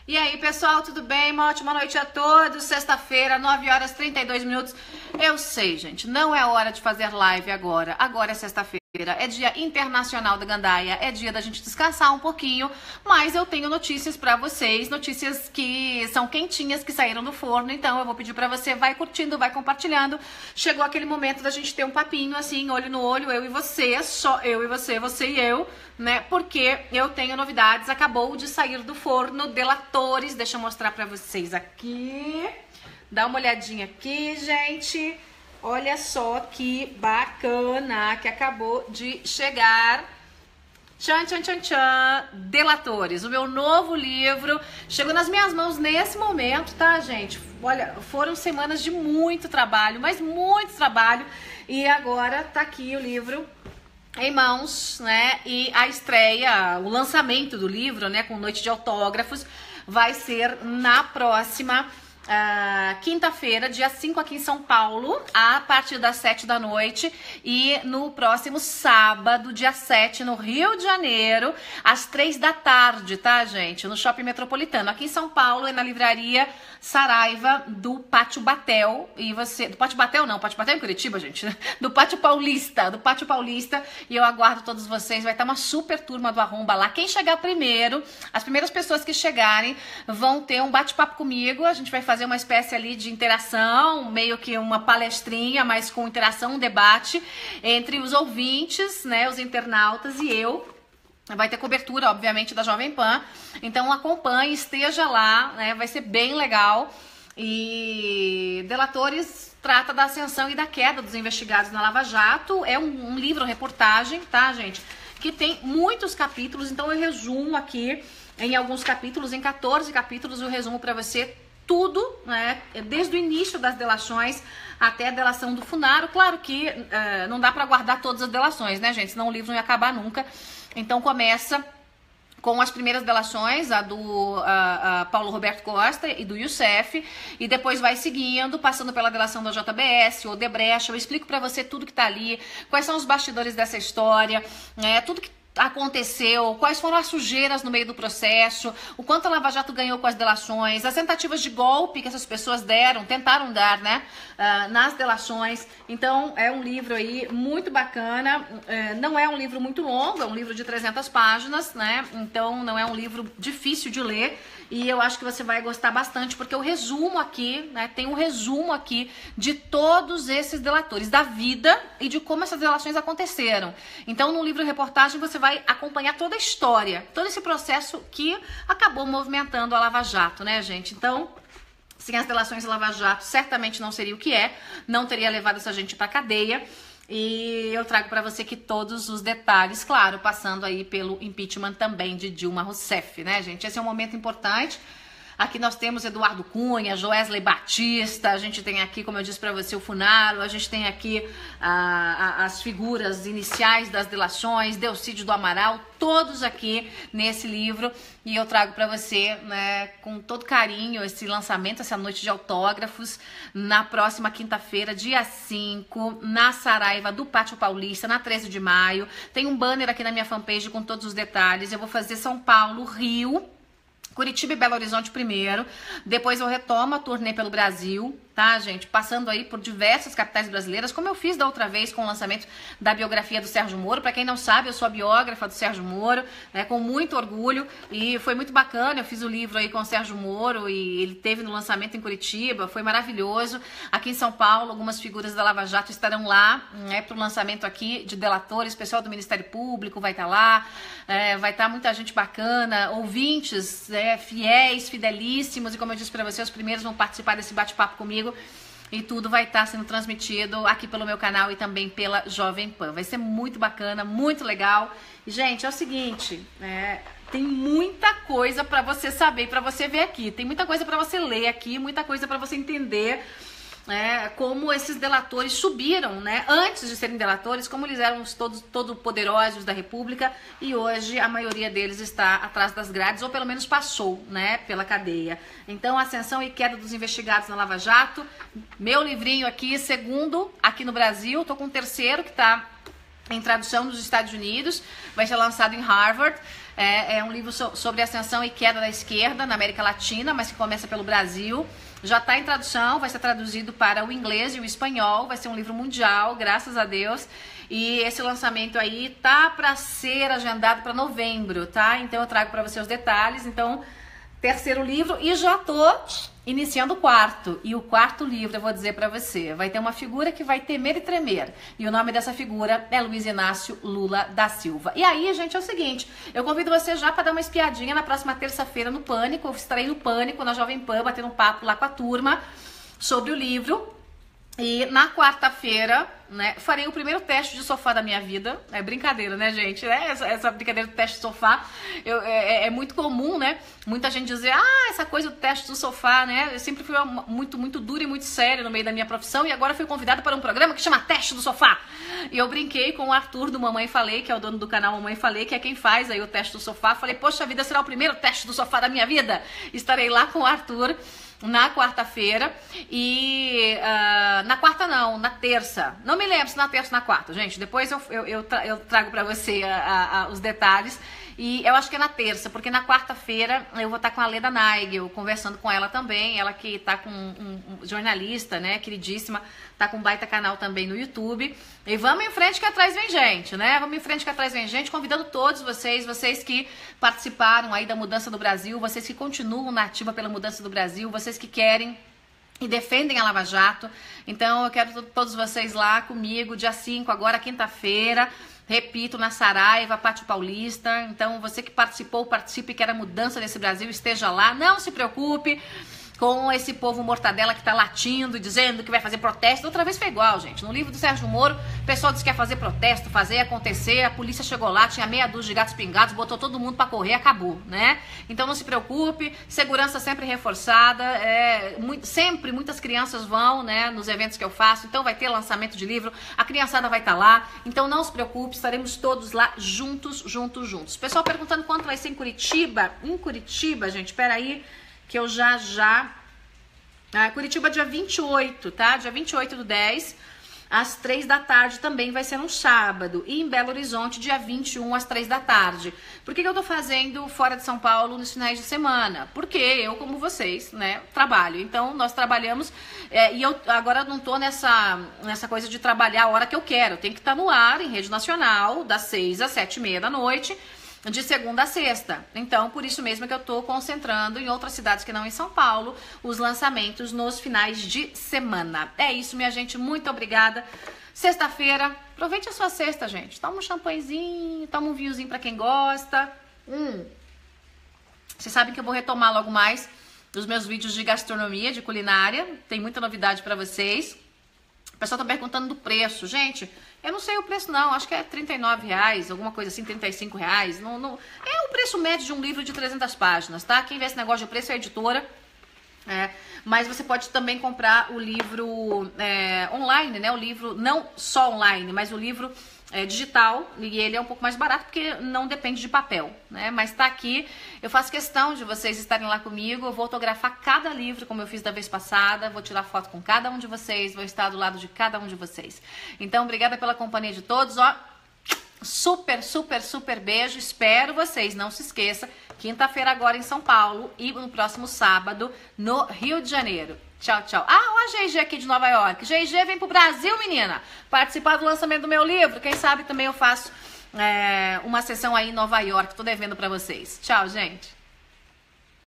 E aí, pessoal, tudo bem? Uma ótima noite a todos. Sexta-feira, 9 horas e 32 minutos. Eu sei, gente, não é hora de fazer live agora. Agora é sexta-feira. É dia internacional da gandaia, é dia da gente descansar um pouquinho, mas eu tenho notícias pra vocês, notícias que são quentinhas, que saíram do forno, então eu vou pedir pra você, vai curtindo, vai compartilhando. Chegou aquele momento da gente ter um papinho assim, olho no olho, eu e você, só eu e você, você e eu, né? Porque eu tenho novidades, acabou de sair do forno, Delatores, deixa eu mostrar pra vocês aqui, dá uma olhadinha aqui, gente. Olha só que bacana que acabou de chegar. Tchan, tchan, tchan, tchan. Delatores, o meu novo livro. Chegou nas minhas mãos nesse momento, tá, gente? Olha, foram semanas de muito trabalho, mas muito trabalho. E agora tá aqui o livro em mãos, né? E a estreia, o lançamento do livro, né? Com noite de autógrafos, vai ser na próxima quinta-feira, dia 5 aqui em São Paulo, a partir das 7 da noite, e no próximo sábado, dia 7, no Rio de Janeiro, às 3 da tarde, tá, gente? No Shopping Metropolitano. Aqui em São Paulo é na livraria Saraiva do Pátio Batel. E você. Do Pátio Batel, não, Pátio Batel é em Curitiba, gente. Do Pátio Paulista. Do Pátio Paulista. E eu aguardo todos vocês. Vai estar uma super turma do Arromba lá. Quem chegar primeiro, as primeiras pessoas que chegarem vão ter um bate-papo comigo. A gente vai fazer uma espécie ali de interação, meio que uma palestrinha, mas com interação, um debate entre os ouvintes, né, os internautas e eu. Vai ter cobertura, obviamente, da Jovem Pan. Então acompanhe, esteja lá, né, vai ser bem legal. E Delatores trata da ascensão e da queda dos investigados na Lava Jato. É um livro, reportagem, tá, gente? Que tem muitos capítulos, então eu resumo aqui em alguns capítulos, em 14 capítulos, eu resumo para você tudo, né, desde o início das delações até a delação do Funaro. Claro que não dá para guardar todas as delações, né, gente? Senão o livro não ia acabar nunca. Então começa com as primeiras delações, a do Paulo Roberto Costa e do Youssef, e depois vai seguindo, passando pela delação da JBS, Odebrecht. Eu explico para você tudo que tá ali, quais são os bastidores dessa história, tudo que aconteceu, quais foram as sujeiras no meio do processo, o quanto a Lava Jato ganhou com as delações, as tentativas de golpe que essas pessoas tentaram dar, né, nas delações. Então é um livro aí muito bacana, não é um livro muito longo, é um livro de 300 páginas, né, então não é um livro difícil de ler. E eu acho que você vai gostar bastante, porque eu resumo aqui, né, tem um resumo aqui de todos esses delatores, da vida e de como essas delações aconteceram. Então, no livro reportagem, você vai acompanhar toda a história, todo esse processo que acabou movimentando a Lava Jato, né, gente? Então, sem as delações da Lava Jato, certamente não seria o que é, não teria levado essa gente pra cadeia. E eu trago para você aqui todos os detalhes, claro, passando aí pelo impeachment também de Dilma Rousseff, né, gente? Esse é um momento importante. Aqui nós temos Eduardo Cunha, Joesley Batista, a gente tem aqui, como eu disse para você, o Funaro, a gente tem aqui as figuras iniciais das delações, Delcídio do Amaral, todos aqui nesse livro. E eu trago para você, né, com todo carinho, esse lançamento, essa noite de autógrafos, na próxima quinta-feira, dia 5, na Saraiva do Pátio Paulista, na 13 de maio. Tem um banner aqui na minha fanpage com todos os detalhes. Eu vou fazer São Paulo, Rio, Curitiba e Belo Horizonte primeiro, depois eu retomo a turnê pelo Brasil, tá, gente? Passando aí por diversas capitais brasileiras, como eu fiz da outra vez com o lançamento da biografia do Sérgio Moro. Pra quem não sabe, eu sou a biógrafa do Sérgio Moro, né, com muito orgulho, e foi muito bacana. Eu fiz o livro aí com o Sérgio Moro e ele teve no lançamento em Curitiba, foi maravilhoso. Aqui em São Paulo, algumas figuras da Lava Jato estarão lá, né, pro lançamento aqui de Delatores, pessoal do Ministério Público vai estar lá, vai estar muita gente bacana, ouvintes, fiéis, fidelíssimos, e como eu disse pra você, os primeiros vão participar desse bate-papo comigo. E tudo vai estar sendo transmitido aqui pelo meu canal e também pela Jovem Pan. Vai ser muito bacana, muito legal. E, gente, é o seguinte, tem muita coisa para você saber, para você ver aqui. Tem muita coisa para você ler aqui, muita coisa para você entender, como esses delatores subiram, né? Antes de serem delatores, como eles eram todos poderosos da República, e hoje a maioria deles está atrás das grades, ou pelo menos passou, né, pela cadeia. Então, ascensão e queda dos investigados na Lava Jato, meu livrinho aqui, segundo aqui no Brasil, tô com o terceiro que tá em tradução dos Estados Unidos, vai ser lançado em Harvard. É um livro sobre ascensão e queda da esquerda na América Latina, mas que começa pelo Brasil. Já está em tradução, vai ser traduzido para o inglês e o espanhol, vai ser um livro mundial, graças a Deus. E esse lançamento aí tá para ser agendado para novembro, tá? Então eu trago para você os detalhes. Então, terceiro livro, e já tô iniciando o quarto. E o quarto livro, eu vou dizer para você, vai ter uma figura que vai temer e tremer. E o nome dessa figura é Luiz Inácio Lula da Silva. E aí, gente, é o seguinte, eu convido você já para dar uma espiadinha na próxima terça-feira no Pânico. Eu estarei no Pânico, na Jovem Pan, batendo um papo lá com a turma sobre o livro. E na quarta-feira, né, farei o primeiro teste de sofá da minha vida. É brincadeira, né, gente? Essa brincadeira do teste de sofá é muito comum, né? Muita gente dizer, essa coisa do teste do sofá, né? Eu sempre fui muito dura e muito séria no meio da minha profissão e agora fui convidada para um programa que chama Teste do Sofá. E eu brinquei com o Arthur do Mamãe Falei, que é o dono do canal Mamãe Falei, que é quem faz aí o teste do sofá. Falei, poxa vida, será o primeiro teste do sofá da minha vida? Estarei lá com o Arthur na quarta-feira e na quarta não, na terça. Não me lembro se na terça ou na quarta, gente. Depois eu trago pra você os detalhes. E eu acho que é na terça, porque na quarta-feira eu vou estar com a Leda Nigel, conversando com ela também. Ela que tá com um jornalista, né, queridíssima, tá com um baita canal também no YouTube. E vamos em frente que atrás vem gente, né? Vamos em frente que atrás vem gente, convidando todos vocês que participaram aí da mudança do Brasil, vocês que continuam na ativa pela mudança do Brasil, vocês que querem e defendem a Lava Jato. Então eu quero todos vocês lá comigo, dia 5, agora quinta-feira. Repito, na Saraiva, Pátio Paulista. Então, você que participou, participe, quer a mudança nesse Brasil, esteja lá. Não se preocupe com esse povo mortadela que tá latindo e dizendo que vai fazer protesto. Outra vez foi igual, gente. No livro do Sérgio Moro, o pessoal disse que ia fazer protesto, fazer acontecer. A polícia chegou lá, tinha meia dúzia de gatos pingados, botou todo mundo pra correr, acabou, né? Então não se preocupe, segurança sempre reforçada. Sempre muitas crianças vão, né, nos eventos que eu faço. Então vai ter lançamento de livro, a criançada vai estar lá. Então não se preocupe, estaremos todos lá juntos. Pessoal perguntando quanto vai ser em Curitiba. Em Curitiba, gente, peraí, que eu Curitiba dia 28, tá? Dia 28/10, às 3 da tarde também vai ser um sábado. E em Belo Horizonte, dia 21, às 3 da tarde. Por que eu tô fazendo fora de São Paulo nos finais de semana? Porque eu, como vocês, né, trabalho. Então, nós trabalhamos e eu agora não tô nessa coisa de trabalhar a hora que eu quero. Tem que estar no ar, em rede nacional, das 6 às 7h30 da noite. De segunda a sexta. Então, por isso mesmo que eu tô concentrando em outras cidades que não em São Paulo, os lançamentos nos finais de semana. É isso, minha gente. Muito obrigada. Sexta-feira, aproveite a sua sexta, gente. Toma um champanhezinho, toma um vinhozinho pra quem gosta. Vocês sabem que eu vou retomar logo mais os meus vídeos de gastronomia, de culinária. Tem muita novidade pra vocês. O pessoal tá perguntando do preço. Gente, eu não sei o preço não, acho que é R$39, alguma coisa assim, R$35. Não, é o preço médio de um livro de 300 páginas, tá? Quem vê esse negócio de preço é a editora. Mas você pode também comprar o livro online, né? O livro não só online, mas o livro digital, e ele é um pouco mais barato porque não depende de papel, né? Mas tá aqui, eu faço questão de vocês estarem lá comigo, eu vou autografar cada livro como eu fiz da vez passada, vou tirar foto com cada um de vocês, vou estar do lado de cada um de vocês. Então, obrigada pela companhia de todos, super beijo, espero vocês, não se esqueça, quinta-feira agora em São Paulo e no próximo sábado no Rio de Janeiro. Tchau. Olha a GG aqui de Nova York. GG vem pro Brasil, menina. Participar do lançamento do meu livro. Quem sabe também eu faço uma sessão aí em Nova York. Tô devendo pra vocês. Tchau, gente.